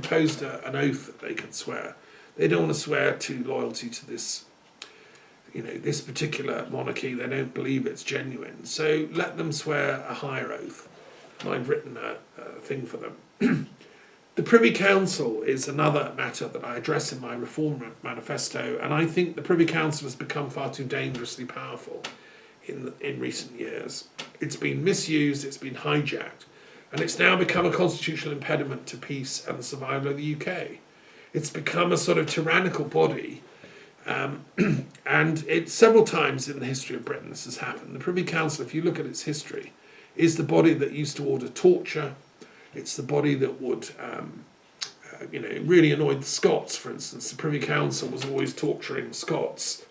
imposed an oath that they could swear. They don't want to swear to loyalty to this, this particular monarchy. They don't believe it's genuine. So let them swear a higher oath. And I've written a thing for them. The Privy Council is another matter that I address in my Reform Manifesto, and I think the Privy Council has become far too dangerously powerful in recent years. It's been misused, it's been hijacked, and it's now become a constitutional impediment to peace and the survival of the UK. It's become a sort of tyrannical body, and it's several times in the history of Britain this has happened. The Privy Council, if you look at its history, is the body that used to order torture. It's the body that would, really annoyed the Scots, for instance. The Privy Council was always torturing Scots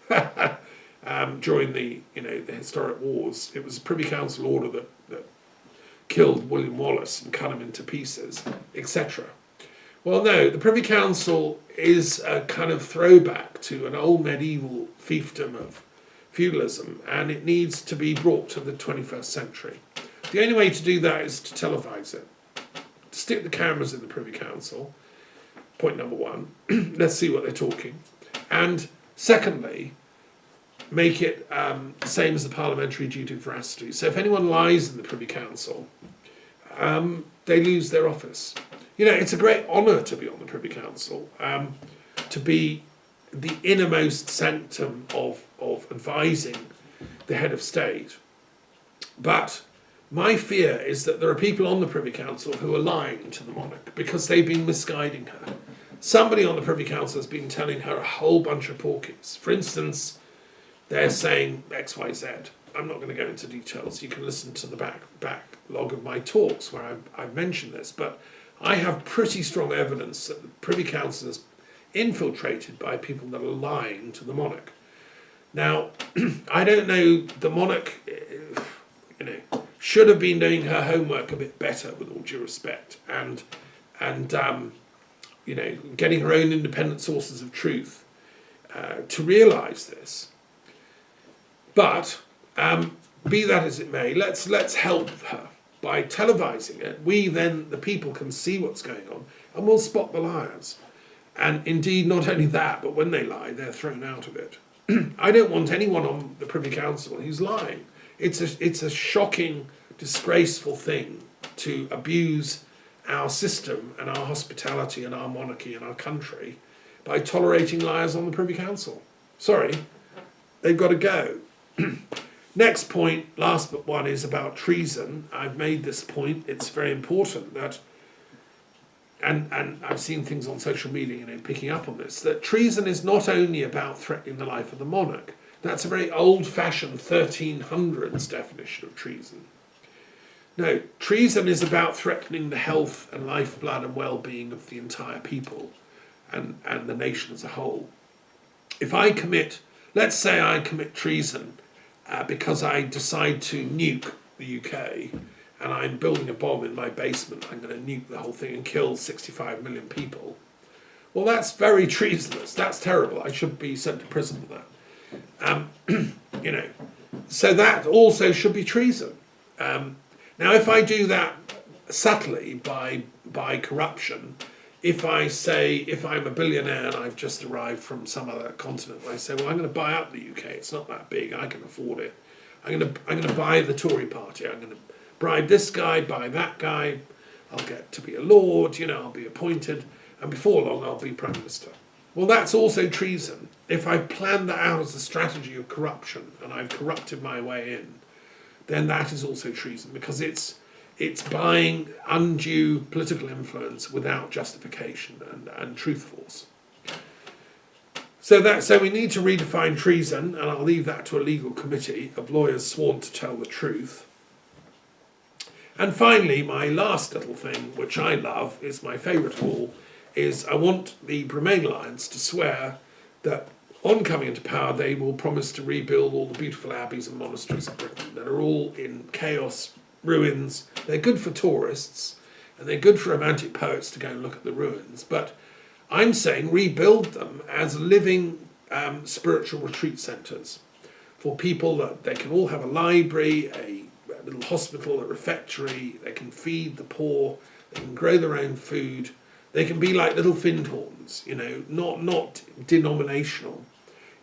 during the historic wars. It was a Privy Council order that killed William Wallace and cut him into pieces, etc. Well, no, the Privy Council is a kind of throwback to an old medieval fiefdom of feudalism, and it needs to be brought to the 21st century. The only way to do that is to televise it. Stick the cameras in the Privy Council, point number one. Let's see what they're talking. And secondly, make it the same as the parliamentary duty of veracity. So if anyone lies in the Privy Council, they lose their office. It's a great honour to be on the Privy Council, to be the innermost sanctum of advising the head of state. But my fear is that there are people on the Privy Council who are lying to the monarch because they've been misguiding her. Somebody on the Privy Council has been telling her a whole bunch of porkies. For instance, they're saying X, Y, Z. I'm not going to go into details. You can listen to the backlog of my talks where I've mentioned this. But I have pretty strong evidence that the Privy Council is infiltrated by people that are lying to the monarch. Now, I don't know, the monarch, should have been doing her homework a bit better, with all due respect, and getting her own independent sources of truth to realise this. But be that as it may, let's help her by televising it. We then, the people, can see what's going on, and we'll spot the liars. And indeed, not only that, but when they lie, they're thrown out of it. I don't want anyone on the Privy Council who's lying. It's a shocking, disgraceful thing to abuse our system and our hospitality and our monarchy and our country by tolerating liars on the Privy Council. Sorry, they've got to go. Next point, last but one, is about treason. I've made this point. It's very important that, and I've seen things on social media, picking up on this, that treason is not only about threatening the life of the monarch. That's a very old-fashioned 1300s definition of treason. No, treason is about threatening the health and lifeblood and well-being of the entire people and the nation as a whole. If I commit, let's say I commit treason because I decide to nuke the UK and I'm building a bomb in my basement, I'm going to nuke the whole thing and kill 65 million people. Well, that's very treasonous. That's terrible. I should be sent to prison for that. So that also should be treason. Now, if I do that subtly by corruption, if I'm a billionaire and I've just arrived from some other continent, and I say, well, I'm going to buy up the UK. It's not that big. I can afford it. I'm going to buy the Tory party. I'm going to bribe this guy, buy that guy. I'll get to be a lord. I'll be appointed, and before long, I'll be prime minister. Well, that's also treason. If I've planned that out as a strategy of corruption and I've corrupted my way in, then that is also treason, because it's buying undue political influence without justification and truth force. So we need to redefine treason, and I'll leave that to a legal committee of lawyers sworn to tell the truth. And finally, my last little thing, which I love, is my favourite of all, is I want the Bremain Alliance to swear that on coming into power they will promise to rebuild all the beautiful abbeys and monasteries of Britain that are all in chaos, ruins. They're good for tourists and they're good for romantic poets to go and look at the ruins, but I'm saying rebuild them as living spiritual retreat centres for people, that they can all have a library, a little hospital, a refectory, they can feed the poor, they can grow their own food, They can be like little Findhorns, not denominational.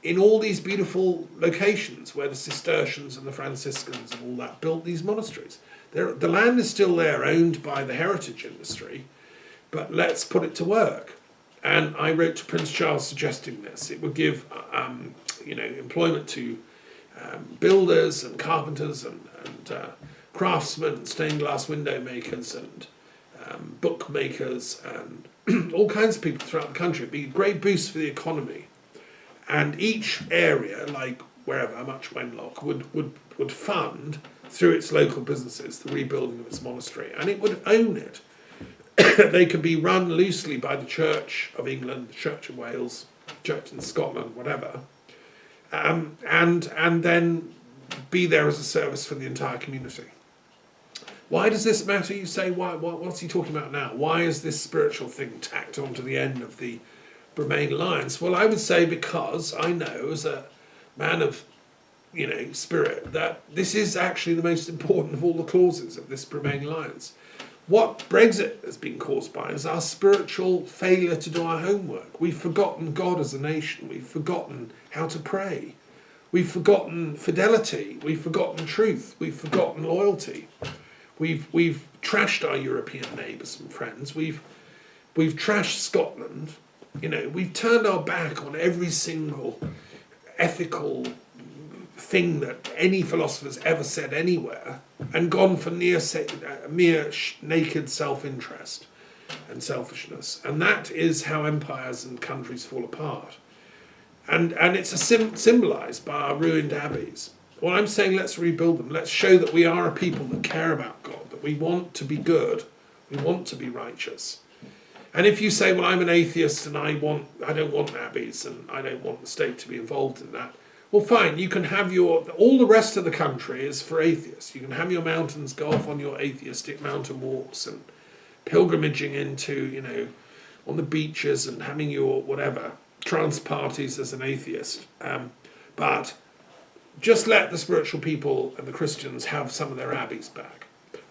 In all these beautiful locations where the Cistercians and the Franciscans and all that built these monasteries. The land is still there, owned by the heritage industry, but let's put it to work. And I wrote to Prince Charles suggesting this. It would give employment to builders and carpenters and craftsmen, and stained glass window makers and bookmakers and all kinds of people throughout the country. It'd be a great boost for the economy. And each area, like wherever, Much Wenlock, would fund, through its local businesses, the rebuilding of its monastery. And it would own it. They could be run loosely by the Church of England, the Church of Wales, Church in Scotland, whatever. And then be there as a service for the entire community. Why does this matter, you say? What's he talking about now? Why is this spiritual thing tacked onto the end of the Bremain Alliance? Well, I would say because I know, as a man of spirit, that this is actually the most important of all the clauses of this Bremain Alliance. What Brexit has been caused by is our spiritual failure to do our homework. We've forgotten God as a nation. We've forgotten how to pray. We've forgotten fidelity. We've forgotten truth. We've forgotten loyalty. We've trashed our European neighbours and friends. We've trashed Scotland. We've turned our back on every single ethical thing that any philosopher's ever said anywhere, and gone for mere naked self-interest and selfishness. And that is how empires and countries fall apart. And it's symbolised by our ruined abbeys. Well, I'm saying let's rebuild them. Let's show that we are a people that care about God, that we want to be good, we want to be righteous. And if you say, well, I'm an atheist and I don't want abbeys and I don't want the state to be involved in that, well, fine, you can have all the rest of the country is for atheists. You can have your mountains, go off on your atheistic mountain walks and pilgrimaging into, on the beaches and having your whatever, trance parties as an atheist. But just let the spiritual people and the Christians have some of their abbeys back.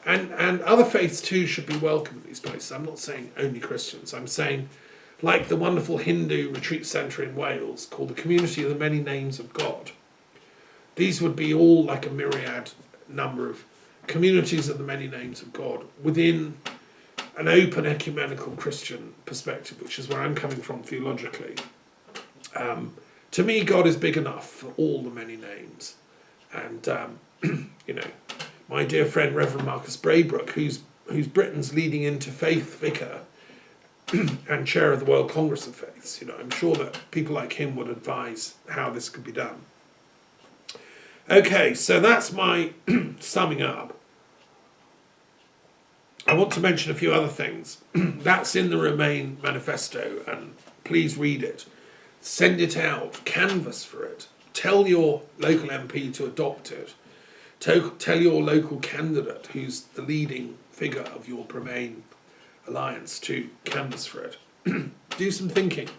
And other faiths too should be welcome in these places. I'm not saying only Christians. I'm saying, like the wonderful Hindu retreat centre in Wales called the Community of the Many Names of God. These would be all like a myriad number of communities of the many names of God within an open ecumenical Christian perspective, which is where I'm coming from theologically. To me, God is big enough for all the many names. And, my dear friend Reverend Marcus Braybrook, who's Britain's leading interfaith vicar and chair of the World Congress of Faiths, I'm sure that people like him would advise how this could be done. Okay, so that's my summing up. I want to mention a few other things. That's in the Remain Manifesto, and please read it. Send it out, canvass for it. Tell your local MP to adopt it. Tell your local candidate, who's the leading figure of your Bremain Alliance, to canvass for it. Do some thinking.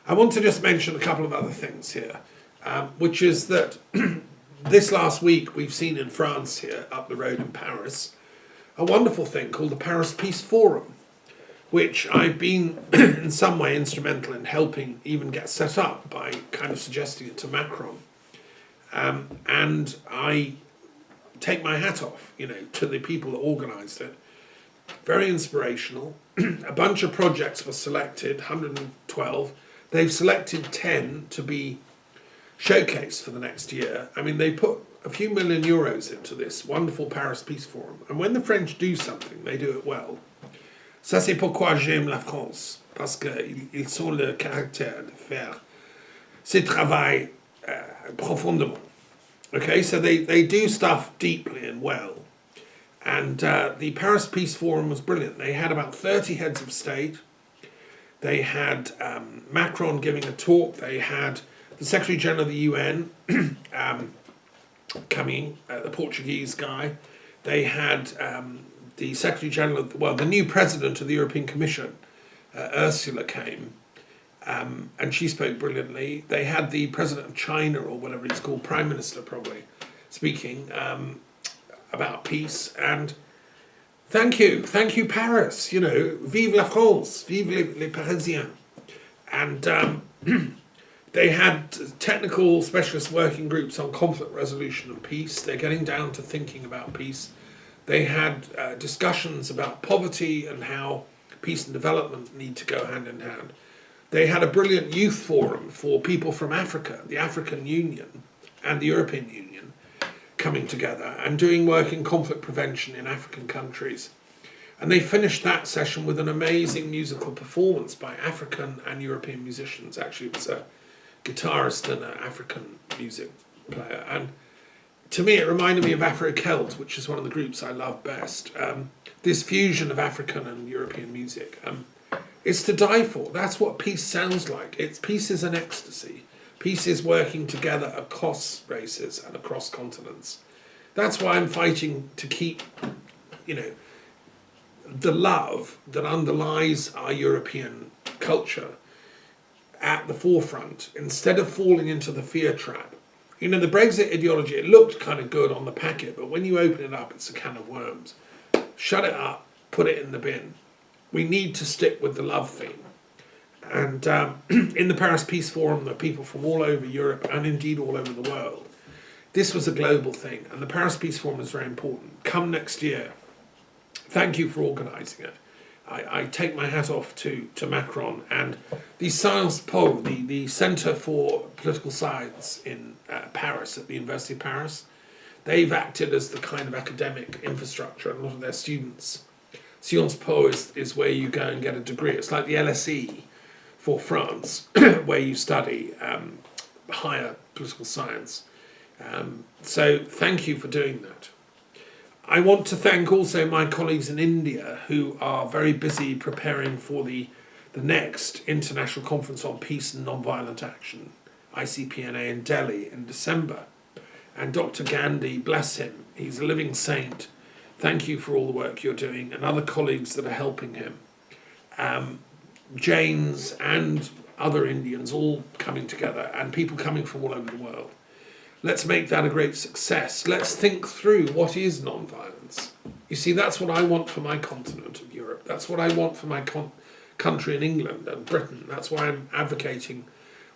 I want to just mention a couple of other things here, which is that this last week we've seen in France here, up the road in Paris, a wonderful thing called the Paris Peace Forum, which I've been in some way instrumental in helping even get set up by kind of suggesting it to Macron. And I take my hat off, to the people that organised it. Very inspirational. A bunch of projects were selected, 112. They've selected 10 to be showcased for the next year. I mean, they put a few million euros into this wonderful Paris Peace Forum. And when the French do something, they do it well. Ça, c'est pourquoi j'aime la France. Parce qu'ils ont le caractère de faire ce travail profondément. Okay, so they do stuff deeply and well. And the Paris Peace Forum was brilliant. They had about 30 heads of state. They had Macron giving a talk. They had the Secretary General of the UN coming, the Portuguese guy. They had the Secretary General of, the new President of the European Commission, Ursula, came. And she spoke brilliantly. They had the President of China, or whatever it's called, Prime Minister probably, speaking about peace. And Thank you, Paris. You know, vive la France, vive les Parisiens. And they had technical specialist working groups on conflict resolution and peace. They're getting down to thinking about peace. They had discussions about poverty and how peace and development need to go hand in hand. They had a brilliant youth forum for people from Africa, the African Union and the European Union coming together and doing work in conflict prevention in African countries. And they finished that session with an amazing musical performance by African and European musicians. Actually, it was a guitarist and an African music player. And to me, it reminded me of Afro-Celt, which is one of the groups I love best. This fusion of African and European music. It's to die for. That's what peace sounds like. Peace is an ecstasy. Peace is working together across races and across continents. That's why I'm fighting to keep, the love that underlies our European culture at the forefront, instead of falling into the fear trap. The Brexit ideology, it looked kind of good on the packet, but when you open it up, it's a can of worms. Shut it up, put it in the bin. We need to stick with the love theme. And in the Paris Peace Forum, there are people from all over Europe and indeed all over the world. This was a global thing, and the Paris Peace Forum is very important. Come next year. Thank you for organising it. I take my hat off to Macron and the Sciences Po, the Centre for Political Science in Paris, at the University of Paris. They've acted as the kind of academic infrastructure, and a lot of their students. Sciences Po is where you go and get a degree. It's like the LSE for France, where you study higher political science. So thank you for doing that. I want to thank also my colleagues in India who are very busy preparing for the next International Conference on Peace and Nonviolent Action, ICPNA in Delhi in December. And Dr. Gandhi, bless him, he's a living saint. Thank you for all the work you're doing, and other colleagues that are helping him. Jains and other Indians all coming together, and people coming from all over the world. Let's make that a great success. Let's think through what is non-violence. You see, that's what I want for my continent of Europe. That's what I want for my country in England and Britain. That's why I'm advocating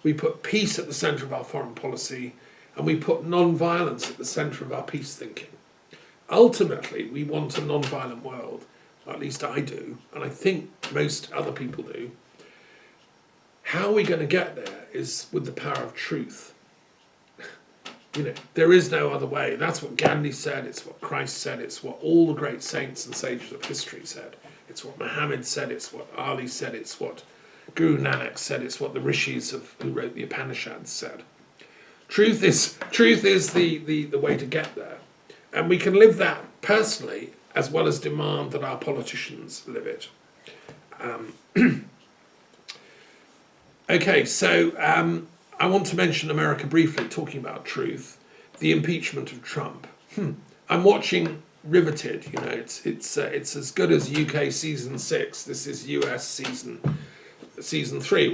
we put peace at the centre of our foreign policy, and we put non-violence at the centre of our peace thinking. Ultimately, we want a non-violent world. At least I do, and I think most other people do. How are we going to get there is with the power of truth. There is no other way. That's what Gandhi said, it's what Christ said, it's what all the great saints and sages of history said. It's what Muhammad said, it's what Ali said, it's what Guru Nanak said, it's what the rishis who wrote the Upanishads said. Truth is the way to get there. And we can live that personally as well as demand that our politicians live it. Okay, so I want to mention America briefly, talking about truth, the impeachment of Trump. I'm watching riveted. It's as good as UK season 6. This is US season 3.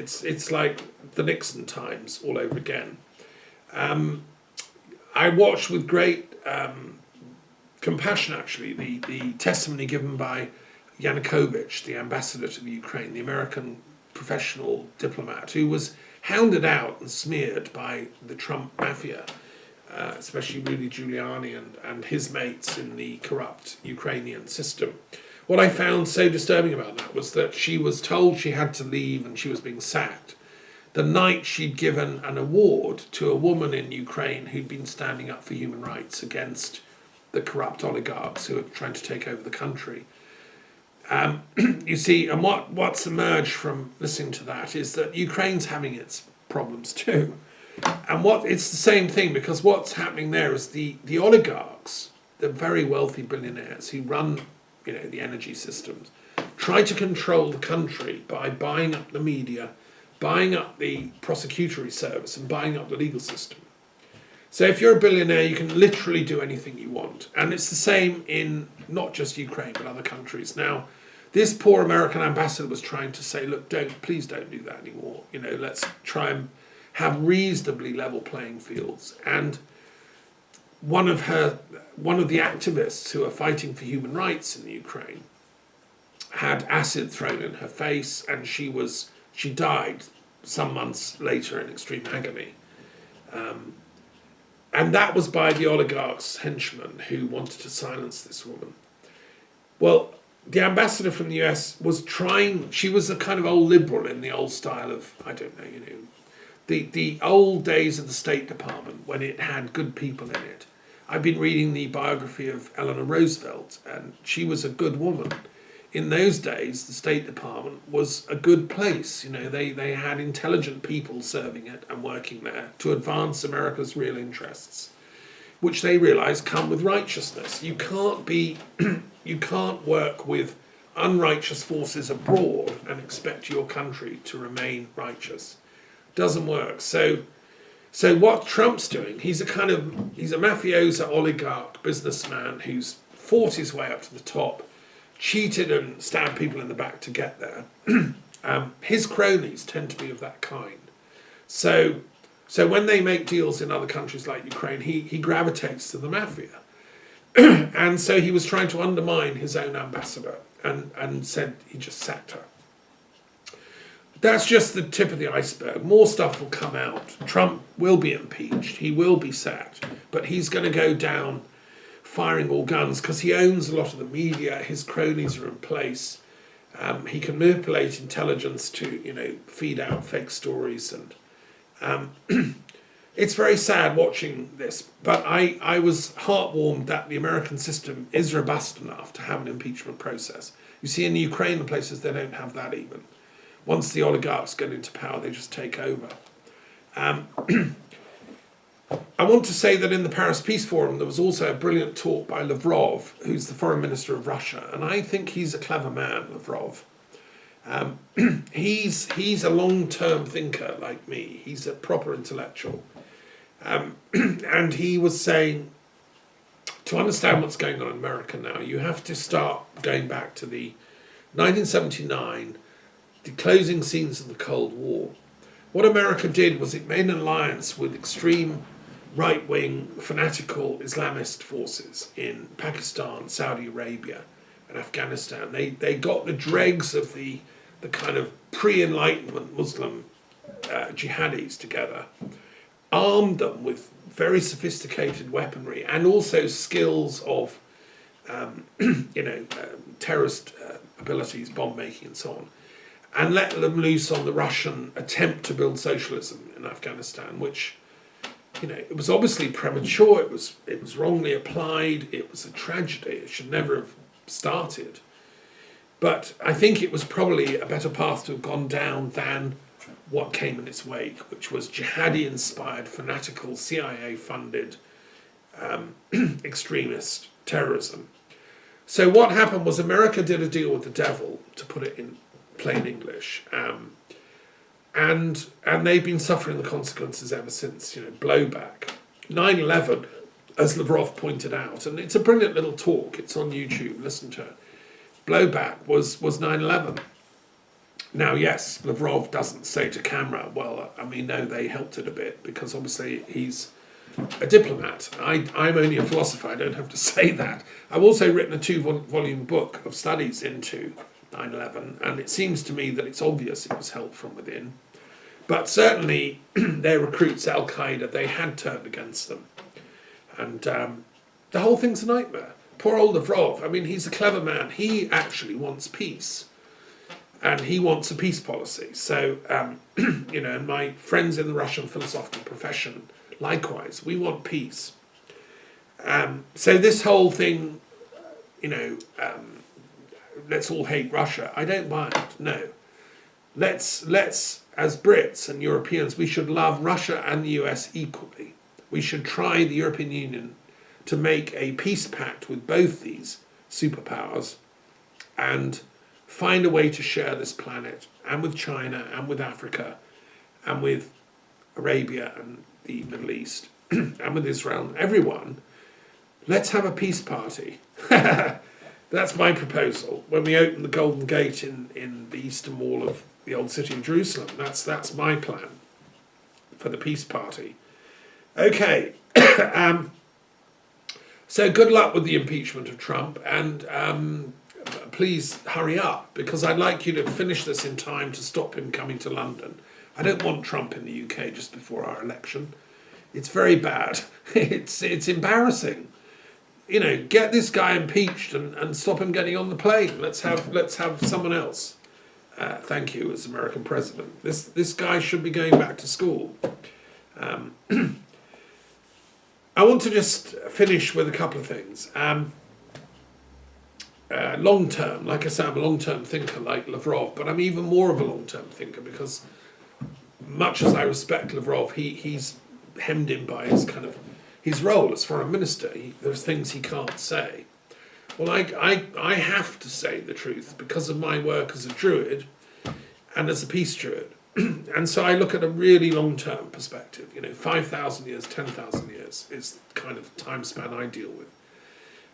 It's like the Nixon times all over again. I watched with great compassion, actually, the testimony given by Yanukovych, the ambassador to the Ukraine, the American professional diplomat, who was hounded out and smeared by the Trump mafia, especially Rudy Giuliani and his mates in the corrupt Ukrainian system. What I found so disturbing about that was that she was told she had to leave and she was being sacked the night she'd given an award to a woman in Ukraine who'd been standing up for human rights against the corrupt oligarchs who were trying to take over the country. You see, and what's emerged from listening to that is that Ukraine's having its problems too. And it's the same thing, because what's happening there is the oligarchs, the very wealthy billionaires who run the energy systems, try to control the country by buying up the media, buying up the prosecutory service, and buying up the legal system. So if you're a billionaire, you can literally do anything you want. And it's the same in not just Ukraine, but other countries. Now, this poor American ambassador was trying to say, look, please don't do that anymore. Let's try and have reasonably level playing fields. And one of the activists who are fighting for human rights in the Ukraine had acid thrown in her face, and she died some months later in extreme agony. And that was by the oligarch's henchmen who wanted to silence this woman. Well, the ambassador from the US was trying, she was a kind of old liberal in the old style of, I don't know, the old days of the State Department when it had good people in it. I've been reading the biography of Eleanor Roosevelt, and she was a good woman. In those days, the State Department was a good place. They had intelligent people serving it and working there to advance America's real interests, which they realised come with righteousness. You can't work with unrighteous forces abroad and expect your country to remain righteous. Doesn't work. So what Trump's doing, he's a mafioso oligarch businessman who's fought his way up to the top, cheated and stabbed people in the back to get there. His cronies tend to be of that kind. So when they make deals in other countries like Ukraine, he gravitates to the mafia. And so he was trying to undermine his own ambassador and said he just sacked her. That's just the tip of the iceberg. More stuff will come out. Trump will be impeached. He will be sacked. But he's going to go down firing all guns because he owns a lot of the media. His cronies are in place. He can manipulate intelligence to, feed out fake stories. And it's very sad watching this. But I was heartwarmed that the American system is robust enough to have an impeachment process. You see, in Ukraine, the places they don't have that even. Once the oligarchs get into power, they just take over. I want to say that in the Paris Peace Forum, there was also a brilliant talk by Lavrov, who's the foreign minister of Russia. And I think he's a clever man, Lavrov. He's a long-term thinker like me. He's a proper intellectual. And he was saying, to understand what's going on in America now, you have to start going back to the 1979, the closing scenes of the Cold War. What America did was it made an alliance with extreme right-wing fanatical Islamist forces in Pakistan, Saudi Arabia and Afghanistan. They got the dregs of the kind of pre-Enlightenment Muslim jihadis together, armed them with very sophisticated weaponry and also skills of terrorist abilities, bomb making and so on, and let them loose on the Russian attempt to build socialism in Afghanistan, which, it was obviously premature, it was wrongly applied, it was a tragedy, it should never have started. But I think it was probably a better path to have gone down than what came in its wake, which was jihadi-inspired, fanatical, CIA-funded extremist terrorism. So what happened was America did a deal with the devil, to put it in plain English, and they've been suffering the consequences ever since. Blowback, 9/11, as Lavrov pointed out, and it's a brilliant little talk. It's on YouTube. Listen to it. Blowback was 9/11. Now, yes, Lavrov doesn't say to camera, well, no, they helped it a bit, because obviously he's a diplomat. I'm only a philosopher. I don't have to say that. I've also written a 2-volume book of studies into 9/11, and it seems to me that it's obvious it was help from within. But certainly their recruits, Al-Qaeda, they had turned against them. And the whole thing's a nightmare. Poor old Lavrov, he's a clever man. He actually wants peace. And he wants a peace policy. So, and my friends in the Russian philosophical profession, likewise, we want peace. So this whole thing, let's all hate Russia. I don't buy it. No, let's as Brits and Europeans, we should love Russia and the US equally. We should try the European Union to make a peace pact with both these superpowers, and find a way to share this planet, and with China and with Africa, and with Arabia and the Middle East, and with Israel, everyone. Let's have a peace party. That's my proposal. When we open the Golden Gate in the eastern wall of the old city of Jerusalem, that's my plan for the peace party. Okay. So good luck with the impeachment of Trump, and please hurry up, because I'd like you to finish this in time to stop him coming to London. I don't want Trump in the UK just before our election. It's very bad. It's embarrassing. You know, get this guy impeached and stop him getting on the plane. Let's have someone else. Thank you, as American president. This guy should be going back to school. I want to just finish with a couple of things. Long term, like I said, I'm a long term thinker like Lavrov, but I'm even more of a long term thinker because, much as I respect Lavrov, he's hemmed in by his role as foreign minister. There's things he can't say. Well, I have to say the truth because of my work as a Druid and as a peace Druid. And so I look at a really long-term perspective. 5,000 years, 10,000 years is the kind of time span I deal with.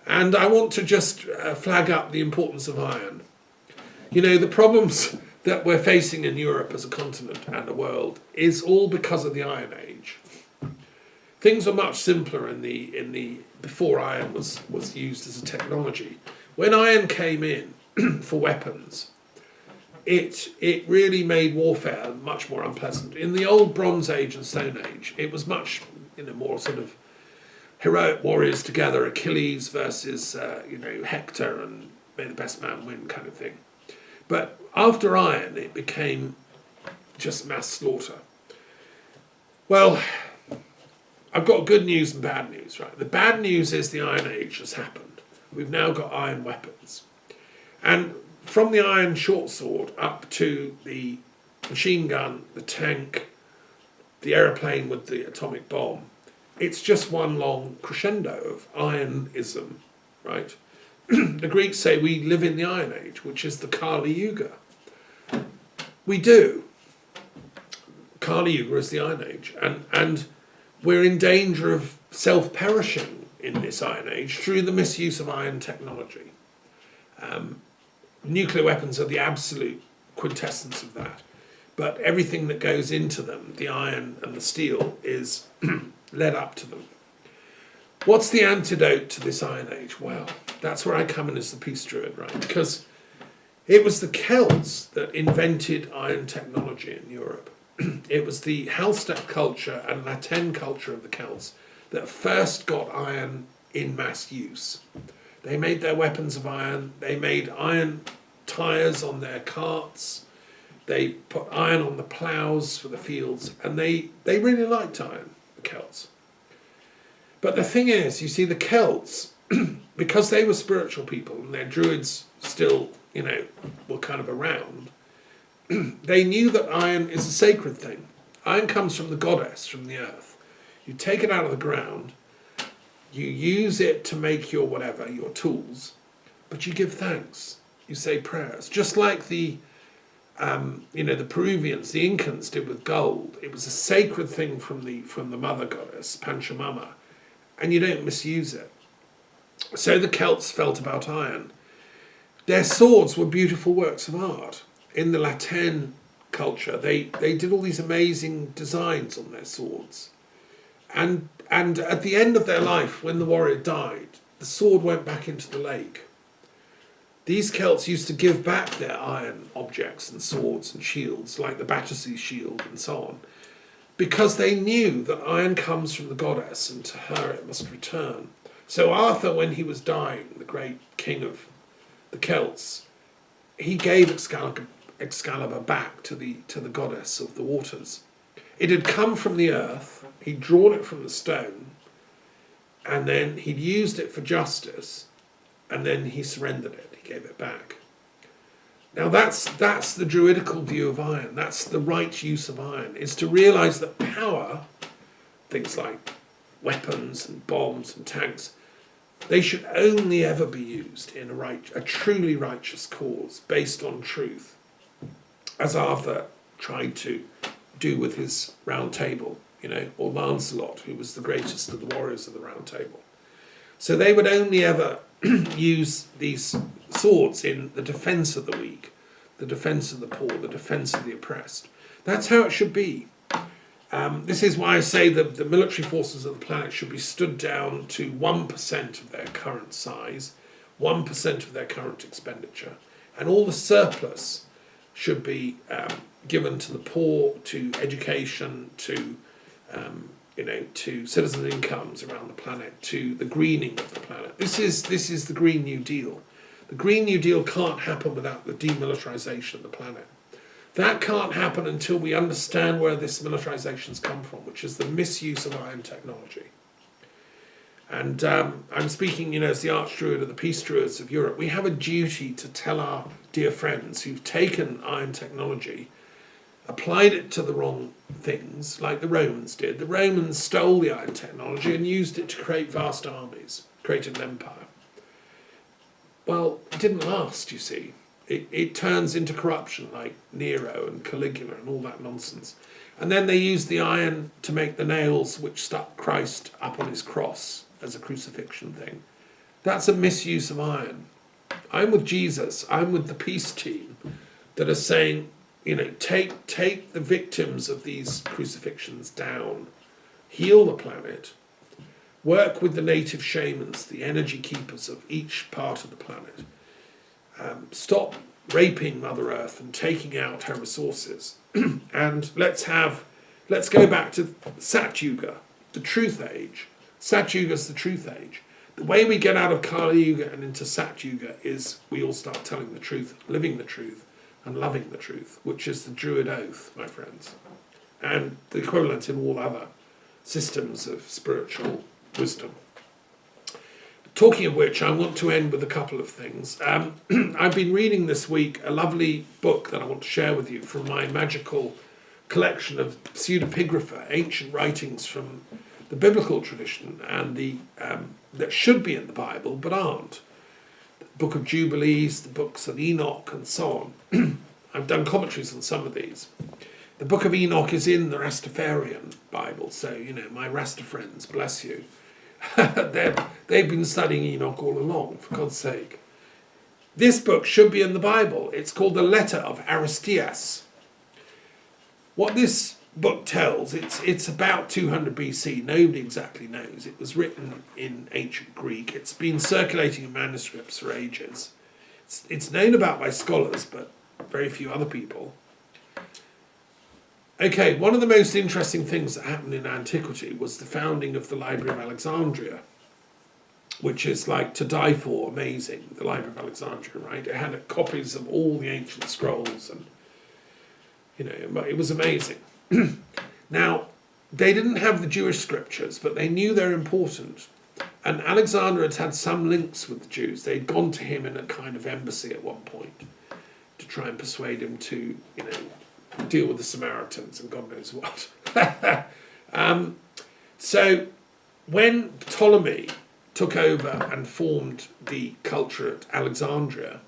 And I want to just flag up the importance of iron. The problems that we're facing in Europe as a continent and a world is all because of the Iron Age. Things were much simpler in the before iron was used as a technology. When iron came in for weapons, it really made warfare much more unpleasant. In the old Bronze Age and Stone Age, it was much more sort of heroic warriors together, Achilles versus Hector, and may the best man win kind of thing. But after iron, it became just mass slaughter. Well, I've got good news and bad news, right? The bad news is the Iron Age has happened. We've now got iron weapons. And from the iron short sword up to the machine gun, the tank, the aeroplane with the atomic bomb, it's just one long crescendo of ironism, right? The Greeks say we live in the Iron Age, which is the Kali Yuga. We do. Kali Yuga is the Iron Age. And we're in danger of self-perishing in this Iron Age through the misuse of iron technology. Nuclear weapons are the absolute quintessence of that. But everything that goes into them, the iron and the steel, is led up to them. What's the antidote to this Iron Age? Well, that's where I come in as the peace Druid, right? Because it was the Celts that invented iron technology in Europe. It was the Hallstatt culture and Latin culture of the Celts that first got iron in mass use. They made their weapons of iron. They made iron tyres on their carts. They put iron on the ploughs for the fields. And they really liked iron, the Celts. But the thing is, you see, the Celts, because they were spiritual people and their druids still, were kind of around, they knew that iron is a sacred thing. Iron comes from the goddess, from the earth. You take it out of the ground, you use it to make your whatever, your tools, but you give thanks. You say prayers. Just like the Peruvians, the Incans did with gold. It was a sacred thing from the mother goddess, Pachamama, and you don't misuse it. So the Celts felt about iron. Their swords were beautiful works of art. In the Latin culture, they did all these amazing designs on their swords. And at the end of their life, when the warrior died, the sword went back into the lake. These Celts used to give back their iron objects and swords and shields, like the Battersea shield and so on, because they knew that iron comes from the goddess and to her it must return. So Arthur, when he was dying, the great king of the Celts, he gave Excalibur back to the goddess of the waters. It had come from the earth, he'd drawn it from the stone, and then he'd used it for justice, and then he surrendered it, he gave it back. Now that's the druidical view of iron, that's the right use of iron, is to realise that power, things like weapons and bombs and tanks, they should only ever be used in a truly righteous cause, based on truth, as Arthur tried to do with his Round Table, or Lancelot, who was the greatest of the warriors of the Round Table. So they would only ever use these swords in the defence of the weak, the defence of the poor, the defence of the oppressed. That's how it should be. This is why I say that the military forces of the planet should be stood down to 1% of their current size, 1% of their current expenditure, and all the surplus should be given to the poor, to education, to to citizen incomes around the planet, to the greening of the planet. This is the Green New Deal. The Green New Deal can't happen without the demilitarization of the planet. That can't happen until we understand where this militarization's come from, which is the misuse of iron technology. And I'm speaking, as the Archdruid of the Peace Druids of Europe. We have a duty to tell our dear friends who've taken iron technology, applied it to the wrong things, like the Romans did. The Romans stole the iron technology and used it to create vast armies, created an empire. Well, it didn't last, you see. It turns into corruption, like Nero and Caligula and all that nonsense. And then they used the iron to make the nails which stuck Christ up on his cross as a crucifixion thing. That's a misuse of iron. I'm with Jesus. I'm with the peace team that are saying, take the victims of these crucifixions down, heal the planet, work with the native shamans, the energy keepers of each part of the planet. Stop raping Mother Earth and taking out her resources. And let's go back to Sat Yuga, the truth age. Sat Yuga is the truth age. The way we get out of Kali Yuga and into Sat Yuga is we all start telling the truth, living the truth, and loving the truth, which is the Druid oath, my friends, and the equivalent in all other systems of spiritual wisdom. Talking of which, I want to end with a couple of things. I've been reading this week a lovely book that I want to share with you from my magical collection of pseudepigrapha, ancient writings from the biblical tradition and that should be in the Bible but aren't. The Book of Jubilees, the books of Enoch, and so on. I've done commentaries on some of these. The Book of Enoch is in the Rastafarian Bible, so my Rasta friends, bless you. They've been studying Enoch all along, for God's sake. This book should be in the Bible. It's called the Letter of Aristeas. What this book tells, it's about 200 BC. Nobody exactly knows. It was written in ancient Greek. It's been circulating in manuscripts for ages. It's known about by scholars, but very few other people. Okay, one of the most interesting things that happened in antiquity was the founding of the Library of Alexandria, which is like to die for, amazing, the Library of Alexandria, right? It had copies of all the ancient scrolls, and it was amazing. Now, they didn't have the Jewish scriptures, but they knew they're important. And Alexander had some links with the Jews. They'd gone to him in a kind of embassy at one point to try and persuade him to, deal with the Samaritans and God knows what. So when Ptolemy took over and formed the culture at Alexandria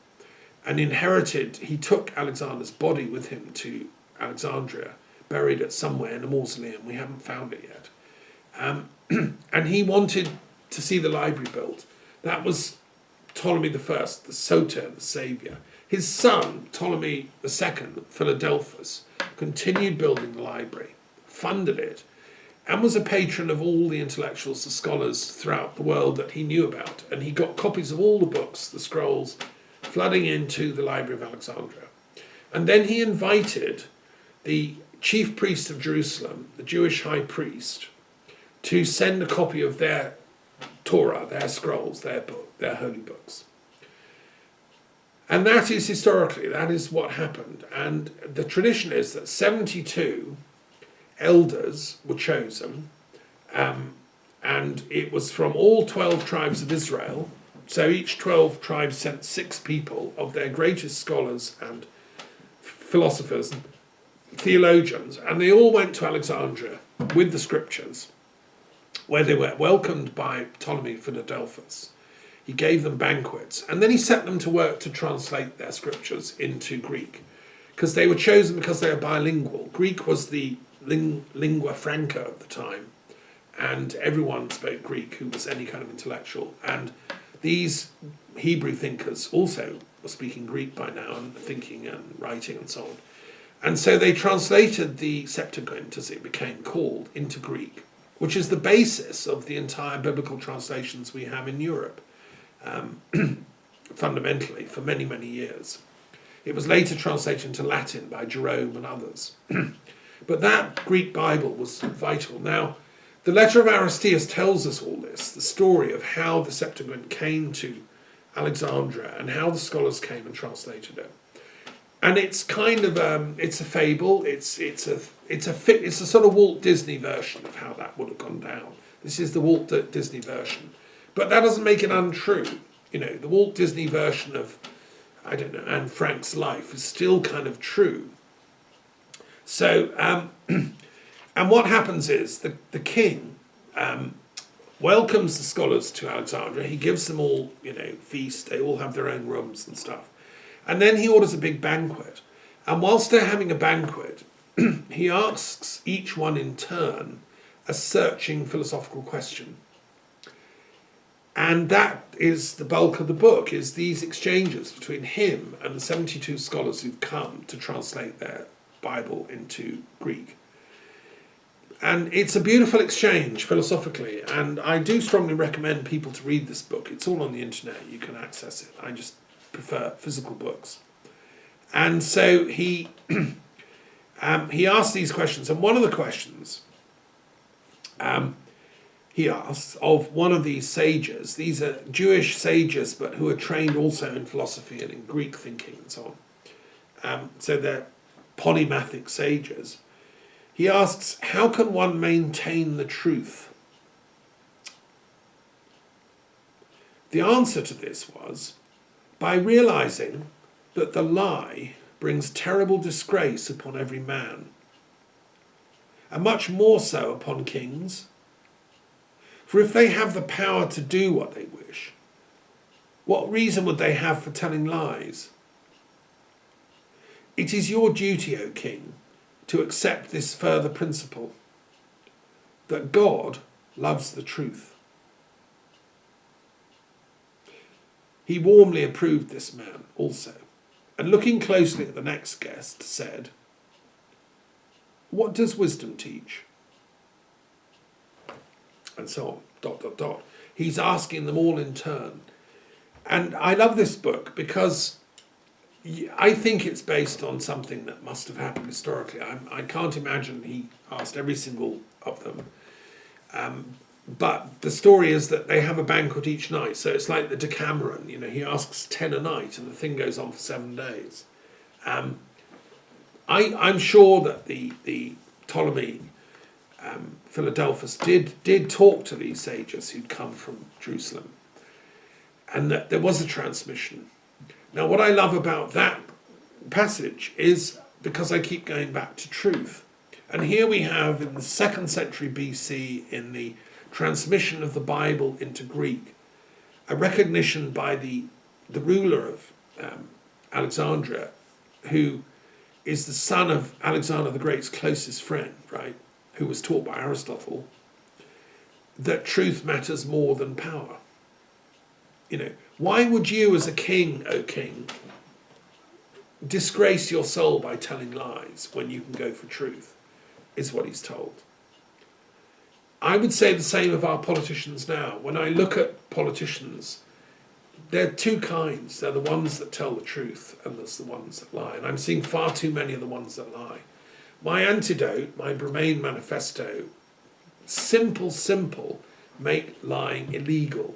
and he took Alexander's body with him to Alexandria, buried it somewhere in a mausoleum. We haven't found it yet. And he wanted to see the library built. That was Ptolemy I, the Soter, the saviour. His son, Ptolemy II, Philadelphus, continued building the library, funded it, and was a patron of all the intellectuals, the scholars throughout the world that he knew about. And he got copies of all the books, the scrolls, flooding into the Library of Alexandria. And then he invited the chief priest of Jerusalem, the Jewish high priest, to send a copy of their Torah, their scrolls, their book, their holy books. And that is historically, that is what happened. And the tradition is that 72 elders were chosen, and it was from all 12 tribes of Israel. So each 12 tribes sent 6 people of their greatest scholars and philosophers and theologians, and they all went to Alexandria with the scriptures, where they were welcomed by Ptolemy Philadelphus. He gave them banquets, and then he set them to work to translate their scriptures into Greek, because they were chosen because they were bilingual. Greek was the lingua franca of the time, and everyone spoke Greek who was any kind of intellectual. And these Hebrew thinkers also were speaking Greek by now, and thinking and writing and so And so they translated the Septuagint, as it became called, into Greek, which is the basis of the entire biblical translations we have in Europe, fundamentally, for many, many years. It was later translated into Latin by Jerome and others. But that Greek Bible was vital. Now, the letter of Aristeas tells us all this, the story of how the Septuagint came to Alexandria and how the scholars came and translated it. And it's kind of it's a fable. It's a sort of Walt Disney version of how that would have gone down. This is the Walt Disney version, but that doesn't make it untrue. You know, the Walt Disney version of, I don't know, Anne Frank's life is still kind of true. So, and what happens is the king welcomes the scholars to Alexandria. He gives them all, you know, feast. They all have their own rooms and stuff. And then he orders a big banquet. And whilst they're having a banquet, he asks each one in turn a searching philosophical question. And that is the bulk of the book, is these exchanges between him and the 72 scholars who've come to translate their Bible into Greek. And it's a beautiful exchange philosophically, and I do strongly recommend people to read this book. It's all on the internet, you can access it. I just prefer physical books. And so he asked these questions, and one of the questions he asked of one of these sages, these are Jewish sages but who are trained also in philosophy and in Greek thinking and so on, so they're polymathic sages. He asks, how can one maintain the truth? The answer to this was, by realizing that the lie brings terrible disgrace upon every man, and much more so upon kings. For if they have the power to do what they wish, what reason would they have for telling lies? It is your duty, O king, to accept this further principle, that God loves the truth. He warmly approved this man also, and looking closely at the next guest, said, what does wisdom teach? And so on, ... He's asking them all in turn. And I love this book because I think it's based on something that must have happened historically. I can't imagine he asked every single of them. But the story is that they have a banquet each night. So it's like the Decameron. You know, he asks 10 a night and the thing goes on for 7 days. I'm sure that the Ptolemy Philadelphus did talk to these sages who'd come from Jerusalem, and that there was a transmission. Now, what I love about that passage is, because I keep going back to truth, and here we have in the 2nd century BC, in the transmission of the Bible into Greek, a recognition by the ruler of Alexandria, who is the son of Alexander the Great's closest friend, right, who was taught by Aristotle, that truth matters more than power. You know, why would you as a king, O king, disgrace your soul by telling lies when you can go for truth, is what he's told. I would say the same of our politicians now. When I look at politicians, there are two kinds. They're the ones that tell the truth and there's the ones that lie. And I'm seeing far too many of the ones that lie. My antidote, my Bremain Manifesto, simple, make lying illegal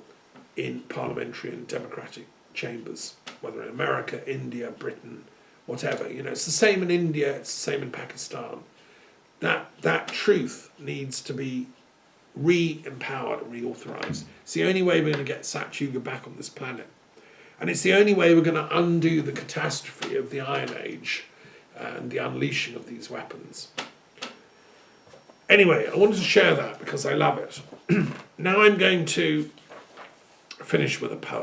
in parliamentary and democratic chambers, whether in America, India, Britain, whatever. You know, it's the same in India, it's the same in Pakistan. That truth needs to be re-empowered and reauthorised. It's the only way we're going to get Sat Yuga back on this planet. And it's the only way we're going to undo the catastrophe of the Iron Age and the unleashing of these weapons. Anyway, I wanted to share that because I love it. Now I'm going to finish with a poem.